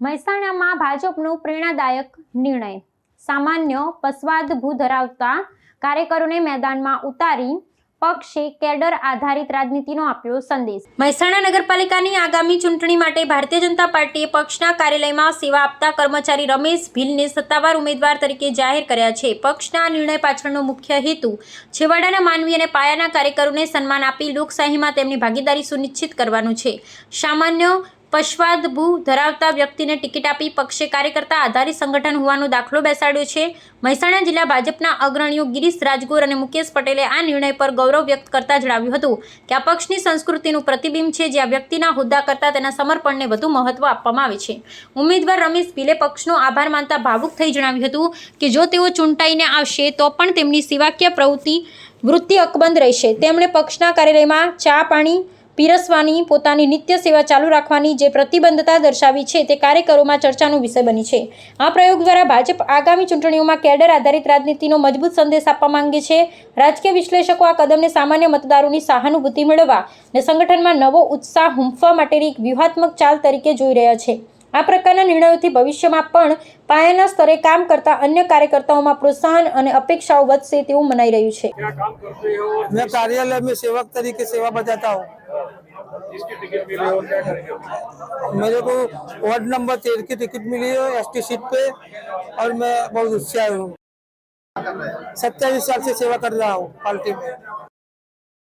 મહેસાણામાં ભાજપનો પ્રેરણાદાયક નિર્ણય। સામાન્ય પક્ષવાદ ધરાવતા કાર્યકરોને મેદાનમાં ઉતારી પક્ષે કેડર આધારિત રાજનીતિનો આપ્યો સંદેશ। મહેસાણા નગરપાલિકાની આગામી ચૂંટણી માટે ભારતીય જનતા પાર્ટીએ પક્ષના કાર્યાલયમાં સેવા આપતા કર્મચારી રમેશ ભીલને સત્તાવાર ઉમેદવાર તરીકે જાહેર કર્યા છે। પક્ષના નિર્ણય પાછળનો મુખ્ય હેતુ છેવાડાના માનવી અને પાયાના કાર્યકરોને સન્માન આપી લોકશાહીમાં તેમની ભાગીદારી સુનિશ્ચિત કરવાનો છે। સામાન્ય પક્ષવાદ ધરાવતા વ્યક્તિને ટિકિટ આપી પક્ષે કાર્યકર્તા આધારિત સંગઠન હોવાનો દાખલો બેસાડ્યો છે। મહેસાણા જિલ્લા ભાજપના અગ્રણીઓ ગિરીશ રાજગોર અને મુકેશ પટેલે આ નિર્ણય પર ગૌરવ વ્યક્ત કરતા જણાવ્યું હતું કે આ પક્ષની સંસ્કૃતિનું પ્રતિબિંબ છે, જ્યાં વ્યક્તિના હોદ્દા કરતાં તેના સમર્પણને વધુ મહત્વ આપવામાં આવે છે। ઉમેદવાર રમેશ ભીલે પક્ષનો આભાર માનતા ભાવુક થઈ જણાવ્યું હતું કે જો તેઓ ચૂંટાઈને આવશે તો પણ તેમની સેવાકીય વૃત્તિ અકબંધ રહેશે। તેમણે પક્ષના કાર્યાલયમાં ચા પાણી પીરસવાની પોતાની નિત્ય સેવા ચાલુ રાખવાની જે પ્રતિબદ્ધતા દર્શાવી છે તે કાર્યકરોમાં ચર્ચાનો વિષય બની છે। આ પ્રયોગ દ્વારા ભાજપ આગામી ચૂંટણીઓમાં કેડર આધારિત રાજનીતિનો મજબૂત સંદેશ આપવા માંગે છે। રાજકીય વિશ્લેષકો આ કદમને સામાન્ય મતદારોની સહાનુભૂતિ મેળવવા અને સંગઠનમાં નવો ઉત્સાહ હુંફવા માટેની એક વ્યૂહાત્મક ચાલ તરીકે જોઈ રહ્યા છે। આ પ્રકારના નિર્ણયોથી ભવિષ્યમાં પણ પાયાના સ્તરે કામ કરતા અન્ય કાર્યકર્તાઓમાં પ્રોત્સાહન અને અપેક્ષાઓ વધશે તેવું મનાઈ રહ્યું છે। मैं कार्यालय में सेवक तरीके सेवा बजाता हूँ। किसकी टिकट मिली और क्या करेंगे? मेरे को वार्ड नंबर 13 की टिकट मिली है एसटी सीट पे और मैं बहुत उत्साह हूँ। 27 साल से सेवा कर रहा हूँ पार्टी में,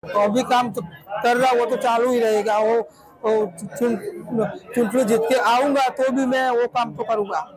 तो अभी काम तो कर रहा वो तो चालू ही रहेगा। वो चुनाव जीत के आऊंगा तो भी मैं वो काम तो करूंगा।